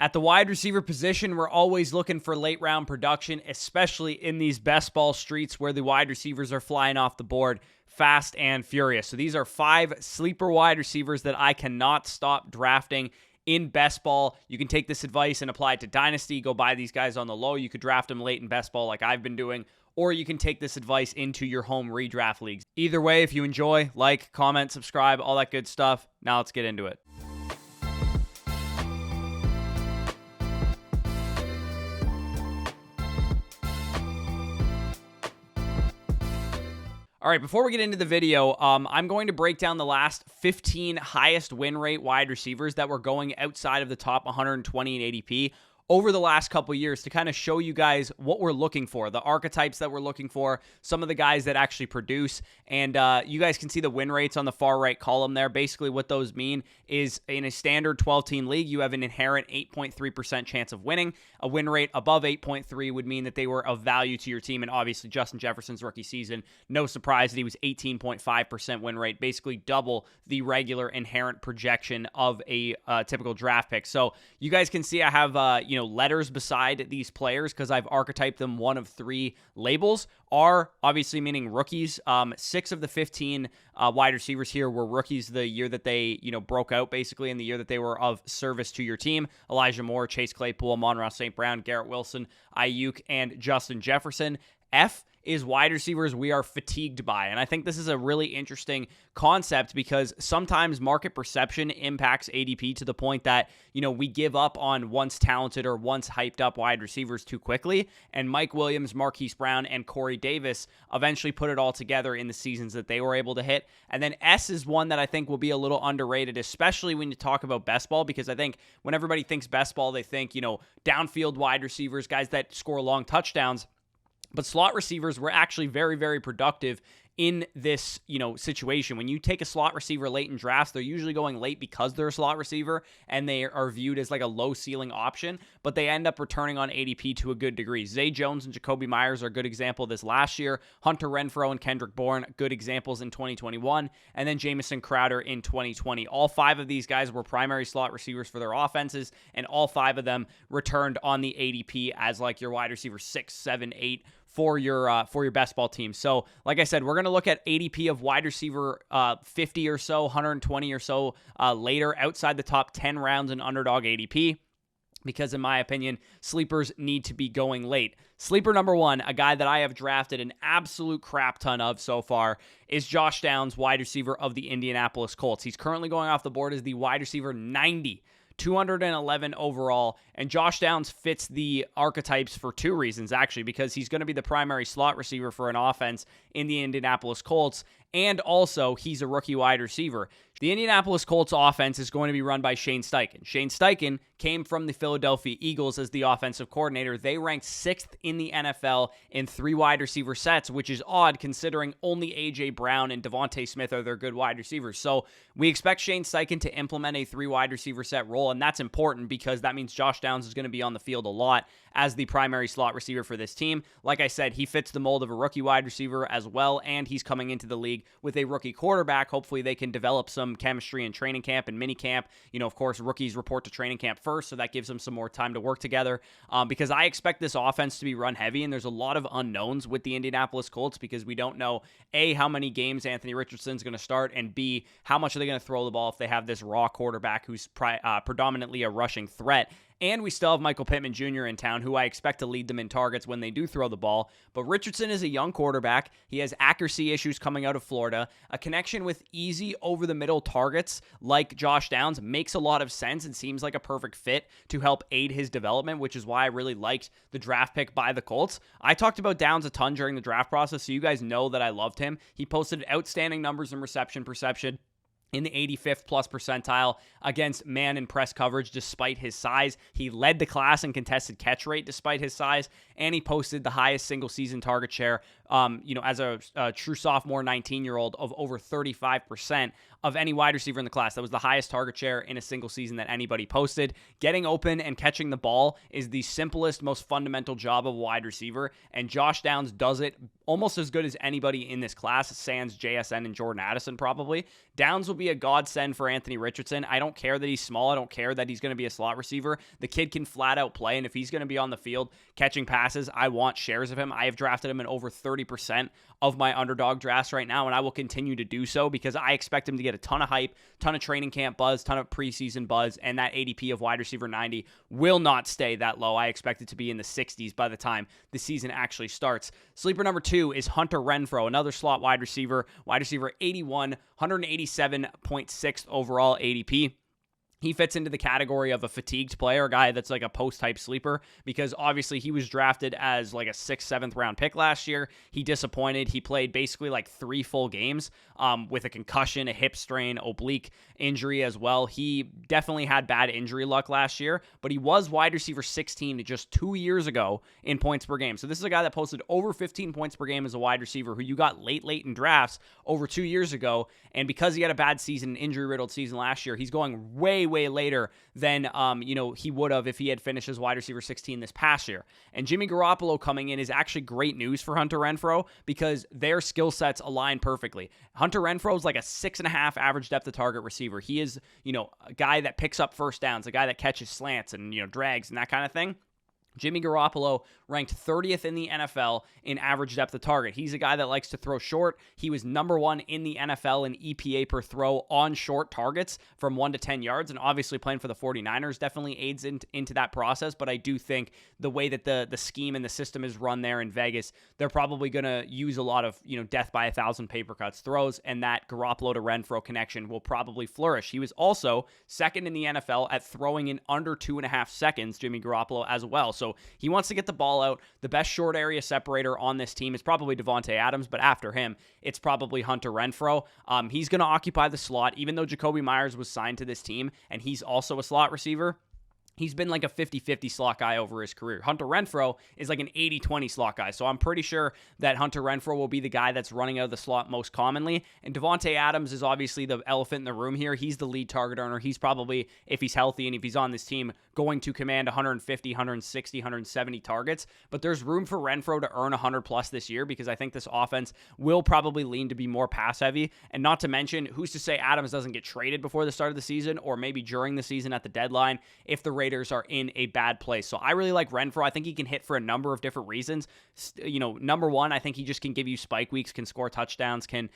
At the wide receiver position, we're always looking for late round production, especially in these best ball streets where the wide receivers are flying off the board fast and furious. So these are 5 sleeper wide receivers that I cannot stop drafting in best ball. You can take this advice and apply it to Dynasty. Go buy these guys on the low. You could draft them late in best ball like I've been doing, or you can take this advice into your home redraft leagues. Either way, if you enjoy, like, comment, subscribe, all that good stuff. Now let's get into it. All right, before we get into the video, I'm going to break down the last 15 highest win rate wide receivers that were going outside of the top 120 in ADP over the last couple years to kind of show you guys what we're looking for, the archetypes that we're looking for, some of the guys that actually produce, and you guys can see the win rates on the far right column there. Basically what those mean is in a standard 12-team league, you have an inherent 8.3% chance of winning. A win rate above 8.3 would mean that they were of value to your team, and obviously Justin Jefferson's rookie season, no surprise that he was 18.5% win rate, basically double the regular inherent projection of a typical draft pick. So you guys can see I have letters beside these players because I've archetyped them one of 3 labels. Are obviously meaning rookies. 6 of the 15 wide receivers here were rookies the year that they broke out, basically in the year that they were of service to your team. Elijah Moore, Chase Claypool, Amon-Ra St. Brown, Garrett Wilson, Ayuk, and Justin Jefferson. F is wide receivers we are fatigued by. And I think this is a really interesting concept because sometimes market perception impacts ADP to the point that, we give up on once talented or once hyped up wide receivers too quickly. And Mike Williams, Marquise Brown, and Corey Davis eventually put it all together in the seasons that they were able to hit. And then S is one that I think will be a little underrated, especially when you talk about best ball, because I think when everybody thinks best ball, they think, downfield wide receivers, guys that score long touchdowns. But slot receivers were actually very, very productive in this, situation. When you take a slot receiver late in drafts, they're usually going late because they're a slot receiver and they are viewed as like a low ceiling option, but they end up returning on ADP to a good degree. Zay Jones and Jacoby Myers are a good example of this last year. Hunter Renfrow and Kendrick Bourne, good examples in 2021, and then Jamison Crowder in 2020. All 5 of these guys were primary slot receivers for their offenses, and all 5 of them returned on the ADP as like your wide receiver 6, 7, 8 for your best ball team. So like I said, we're going to look at ADP of wide receiver 50 or so, 120 or so later outside the top 10 rounds in underdog ADP. Because in my opinion, sleepers need to be going late. Sleeper number 1, a guy that I have drafted an absolute crap ton of so far, is Josh Downs, wide receiver of the Indianapolis Colts. He's currently going off the board as the wide receiver 90. 211 overall, and Josh Downs fits the archetypes for 2 reasons, actually, because he's going to be the primary slot receiver for an offense in the Indianapolis Colts, and also he's a rookie wide receiver. The Indianapolis Colts offense is going to be run by Shane Steichen. Shane Steichen came from the Philadelphia Eagles as the offensive coordinator. They ranked 6th in the NFL in 3 wide receiver sets, which is odd considering only A.J. Brown and Devontae Smith are their good wide receivers. So we expect Shane Steichen to implement a 3 wide receiver set role, and that's important because that means Josh Downs is going to be on the field a lot as the primary slot receiver for this team. Like I said, he fits the mold of a rookie wide receiver as well, and he's coming into the league with a rookie quarterback. Hopefully they can develop some chemistry in training camp and mini camp. Of course, rookies report to training camp first, so that gives them some more time to work together because I expect this offense to be run heavy, and there's a lot of unknowns with the Indianapolis Colts because we don't know, A, how many games Anthony Richardson's going to start, and B, how much are they going to throw the ball if they have this raw quarterback who's predominantly a rushing threat. And we still have Michael Pittman Jr. in town, who I expect to lead them in targets when they do throw the ball. But Richardson is a young quarterback. He has accuracy issues coming out of Florida. A connection with easy over-the-middle targets like Josh Downs makes a lot of sense and seems like a perfect fit to help aid his development, which is why I really liked the draft pick by the Colts. I talked about Downs a ton during the draft process, so you guys know that I loved him. He posted outstanding numbers in reception perception in the 85th plus percentile against man and press coverage despite his size. He led the class in contested catch rate despite his size, and he posted the highest single season target share, as a true sophomore 19-year-old of over 35% of any wide receiver in the class. That was the highest target share in a single season that anybody posted. Getting open and catching the ball is the simplest, most fundamental job of a wide receiver, and Josh Downs does it almost as good as anybody in this class, sans JSN and Jordan Addison probably. Downs will be a godsend for Anthony Richardson. I don't care that he's small. I don't care that he's going to be a slot receiver. The kid can flat out play, and if he's going to be on the field catching passes, I want shares of him. I have drafted him in over 30% of my underdog drafts right now, and I will continue to do so because I expect him to get a ton of hype, ton of training camp buzz, ton of preseason buzz, and that ADP of wide receiver 90 will not stay that low. I expect it to be in the 60s by the time the season actually starts. Sleeper number 2 is Hunter Renfrow, another slot wide receiver 81, 187.6th overall ADP. He fits into the category of a fatigued player, a guy that's like a post-type sleeper, because obviously he was drafted as like a 6th, 7th round pick last year. He disappointed. He played basically like 3 full games with a concussion, a hip strain, oblique injury as well. He definitely had bad injury luck last year, but he was wide receiver 16 just 2 years ago in points per game. So this is a guy that posted over 15 points per game as a wide receiver who you got late in drafts over 2 years ago. And because he had a bad season, injury-riddled season last year, he's going way later than he would have if he had finished as wide receiver 16 this past year. And Jimmy Garoppolo coming in is actually great news for Hunter Renfrow because their skill sets align perfectly. Hunter Renfrow is like a 6.5 average depth of target receiver. He is, a guy that picks up first downs, a guy that catches slants and, drags and that kind of thing. Jimmy Garoppolo ranked 30th in the NFL in average depth of target. He's a guy that likes to throw short. He was number 1 in the NFL in EPA per throw on short targets from 1 to 10 yards. And obviously playing for the 49ers definitely aids into that process. But I do think the way that the scheme and the system is run there in Vegas, they're probably going to use a lot of, death by 1,000 paper cuts throws. And that Garoppolo to Renfrow connection will probably flourish. He was also second in the NFL at throwing in under 2.5 seconds, Jimmy Garoppolo as well. So he wants to get the ball out. The best short area separator on this team is probably Davante Adams, but after him, it's probably Hunter Renfrow. He's going to occupy the slot, even though Jacoby Myers was signed to this team, and he's also a slot receiver. He's been like a 50-50 slot guy over his career. Hunter Renfrow is like an 80-20 slot guy. So I'm pretty sure that Hunter Renfrow will be the guy that's running out of the slot most commonly. And Davante Adams is obviously the elephant in the room here. He's the lead target earner. He's probably, if he's healthy and if he's on this team, going to command 150, 160, 170 targets. But there's room for Renfrow to earn 100 plus this year because I think this offense will probably lean to be more pass heavy. And not to mention, who's to say Adams doesn't get traded before the start of the season or maybe during the season at the deadline if the Raiders are in a bad place. So I really like Renfrow. I think he can hit for a number of different reasons. Number one, I think he just can give you spike weeks, can score touchdowns, can,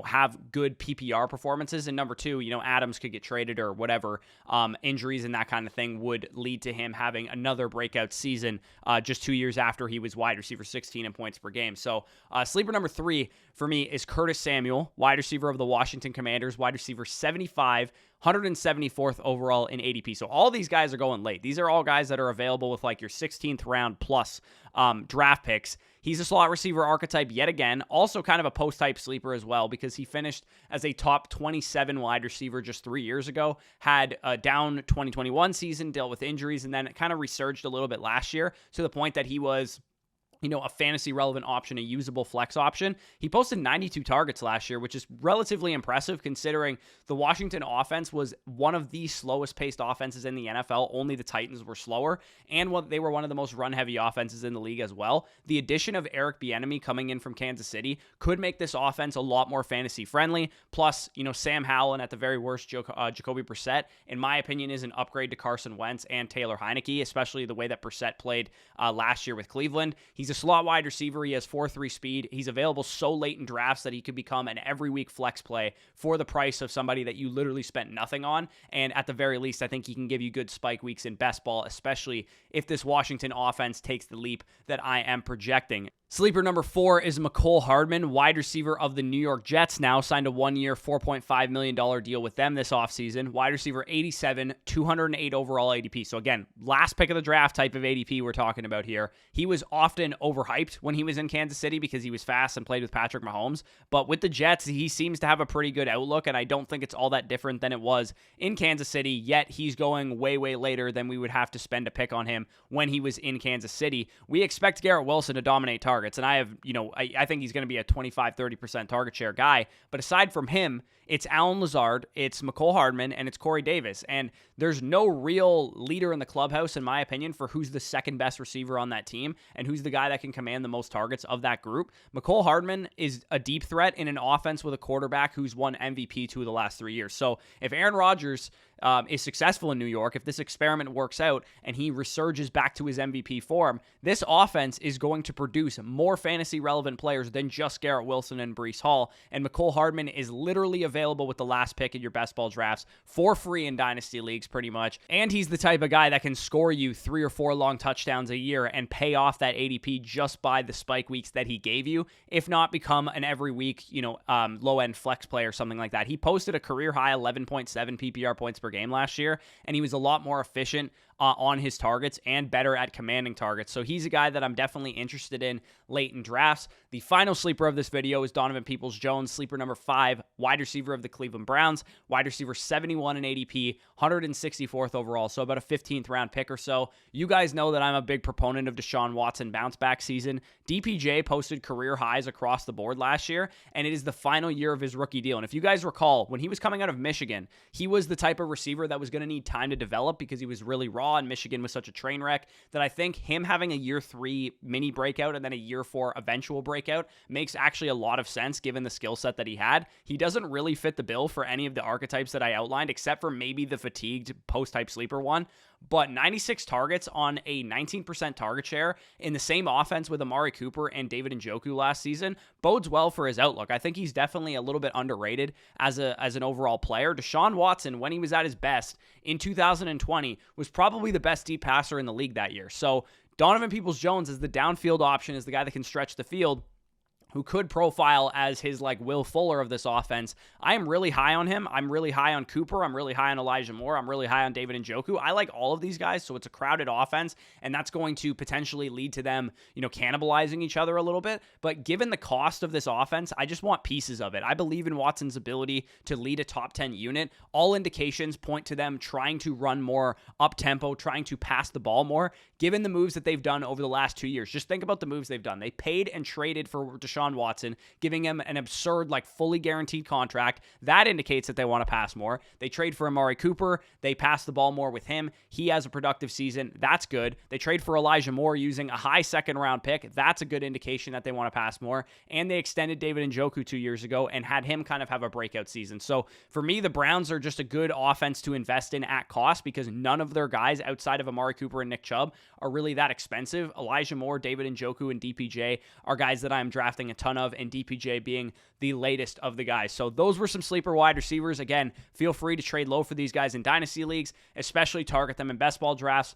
have good PPR performances. And number two, Adams could get traded or whatever, injuries and that kind of thing would lead to him having another breakout season just 2 years after he was wide receiver 16 in points per game. So sleeper number 3 for me is Curtis Samuel, wide receiver of the Washington Commanders, wide receiver 75, 174th overall in ADP. So all these guys are going late. These are all guys that are available with like your 16th round plus draft picks. He's a slot receiver archetype yet again, also kind of a post-type sleeper as well because he finished as a top 27 wide receiver just 3 years ago, had a down 2021 season, dealt with injuries, and then it kind of resurged a little bit last year to the point that he was a fantasy relevant option, a usable flex option. He posted 92 targets last year, which is relatively impressive considering the Washington offense was one of the slowest paced offenses in the NFL. Only the Titans were slower, and they were one of the most run heavy offenses in the league as well. The addition of Eric Bieniemy coming in from Kansas City could make this offense a lot more fantasy friendly. Plus, Sam Howell and at the very worst, Jacoby Brissett, in my opinion, is an upgrade to Carson Wentz and Taylor Heineke, especially the way that Brissett played last year with Cleveland. He's a slot wide receiver. He has 4.3 speed. He's available so late in drafts that he could become an every week flex play for the price of somebody that you literally spent nothing on. And at the very least, I think he can give you good spike weeks in best ball, especially if this Washington offense takes the leap that I am projecting. Sleeper number 4 is Mecole Hardman, wide receiver of the New York Jets, now signed a 1-year, $4.5 million deal with them this offseason. Wide receiver 87, 208 overall ADP. So again, last pick of the draft type of ADP we're talking about here. He was often overhyped when he was in Kansas City because he was fast and played with Patrick Mahomes. But with the Jets, he seems to have a pretty good outlook, and I don't think it's all that different than it was in Kansas City, yet he's going way later than we would have to spend a pick on him when he was in Kansas City. We expect Garrett Wilson to dominate targets. targets. And I have, I think he's going to be a 25-30% target share guy. But aside from him, it's Allen Lazard, it's Mecole Hardman, and it's Corey Davis. And there's no real leader in the clubhouse, in my opinion, for who's the second best receiver on that team and who's the guy that can command the most targets of that group. Mecole Hardman is a deep threat in an offense with a quarterback who's won MVP 2 of the last 3 years. So if Aaron Rodgers is successful in New York, if this experiment works out and he resurges back to his MVP form, this offense is going to produce more fantasy relevant players than just Garrett Wilson and Breece Hall. And Mecole Hardman is literally available with the last pick in your best ball drafts for free in dynasty leagues pretty much. And he's the type of guy that can score you 3 or 4 long touchdowns a year and pay off that ADP just by the spike weeks that he gave you, if not become an every week, low end flex play or something like that. He posted a career high 11.7 PPR points per game last year, and he was a lot more efficient on his targets and better at commanding targets. So he's a guy that I'm definitely interested in late in drafts. The final sleeper of this video is Donovan Peoples-Jones, sleeper number 5, wide receiver of the Cleveland Browns, wide receiver 71 in ADP, 164th overall, so about a 15th round pick or so. You guys know that I'm a big proponent of Deshaun Watson bounce back season. DPJ posted career highs across the board last year, and it is the final year of his rookie deal. And if you guys recall, when he was coming out of Michigan, he was the type of receiver that was going to need time to develop because he was really raw, and Michigan was such a train wreck that I think him having a year 3 mini breakout and then a year 4 eventual breakout makes actually a lot of sense given the skill set that he had. He doesn't really fit the bill for any of the archetypes that I outlined, except for maybe the fatigued post-type sleeper one. But 96 targets on a 19% target share in the same offense with Amari Cooper and David Njoku last season bodes well for his outlook. I think he's definitely a little bit underrated as an overall player. Deshaun Watson, when he was at his best in 2020, was probably the best deep passer in the league that year. So Donovan Peoples-Jones is the downfield option, is the guy that can stretch the field, who could profile as his Will Fuller of this offense. I am really high on him. I'm really high on Cooper. I'm really high on Elijah Moore. I'm really high on David Njoku. I like all of these guys, so it's a crowded offense, and that's going to potentially lead to them, cannibalizing each other a little bit. But given the cost of this offense, I just want pieces of it. I believe in Watson's ability to lead a top 10 unit. All indications point to them trying to run more up-tempo, trying to pass the ball more, given the moves that they've done over the last 2 years. Just think about the moves they've done. They paid and traded for Deshaun Watson, giving him an absurd, fully guaranteed contract. That indicates that they want to pass more. They trade for Amari Cooper. They pass the ball more with him. He has a productive season. That's good. They trade for Elijah Moore using a high second-round pick. That's a good indication that they want to pass more. And they extended David Njoku 2 years ago and had him kind of have a breakout season. So for me, the Browns are just a good offense to invest in at cost because none of their guys outside of Amari Cooper and Nick Chubb are really that expensive. Elijah Moore, David Njoku, and DPJ are guys that I'm drafting a ton of, and DPJ being the latest of the guys. So those were some sleeper wide receivers. Again, feel free to trade low for these guys in dynasty leagues, especially target them in best ball drafts.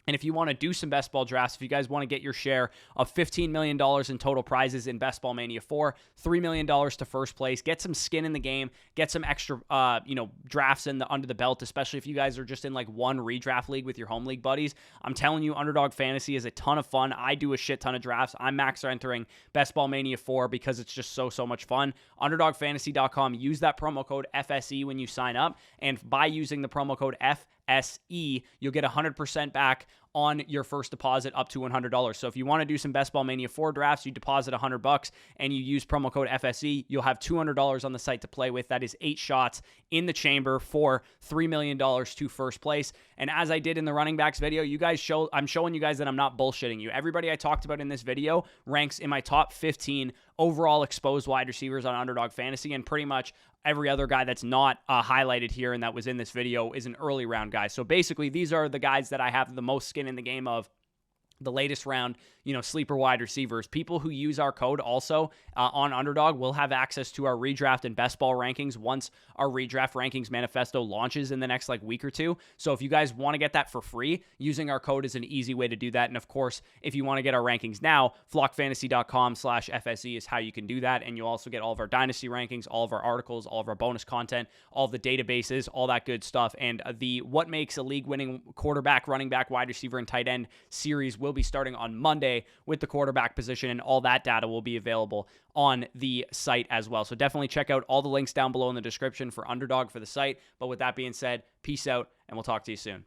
And if you want to do some best ball drafts, if you guys want to get your share of $15 million in total prizes in Best Ball Mania 4, $3 million to first place, get some skin in the game, get some extra, drafts under the belt, especially if you guys are just in one redraft league with your home league buddies. I'm telling you, Underdog Fantasy is a ton of fun. I do a shit ton of drafts. I'm max entering Best Ball Mania 4 because it's just so much fun. UnderdogFantasy.com. Use that promo code FSE when you sign up, and by using the promo code FSE, you'll get 100% back on your first deposit up to $100. So if you want to do some Best Ball Mania 4 drafts, you deposit $100 and you use promo code FSE, you'll have $200 on the site to play with. That is 8 shots in the chamber for $3 million to first place. And as I did in the running backs video, I'm showing you guys that I'm not bullshitting you. Everybody I talked about in this video ranks in my top 15 overall exposed wide receivers on Underdog Fantasy, and pretty much every other guy that's not highlighted here and that was in this video is an early round guy. So basically, these are the guys that I have the most skin in the game of. The latest round, sleeper wide receivers. People who use our code also on Underdog will have access to our redraft and best ball rankings once our redraft rankings manifesto launches in the next week or two. So if you guys want to get that for free, using our code is an easy way to do that. And of course, if you want to get our rankings now, flockfantasy.com/FSE is how you can do that. And you'll also get all of our dynasty rankings, all of our articles, all of our bonus content, all of the databases, all that good stuff. And the What Makes a League Winning Quarterback, Running Back, Wide Receiver, and Tight End series will be starting on Monday with the quarterback position, and all that data will be available on the site as well. So definitely check out all the links down below in the description for Underdog for the site. But with that being said, peace out, and we'll talk to you soon.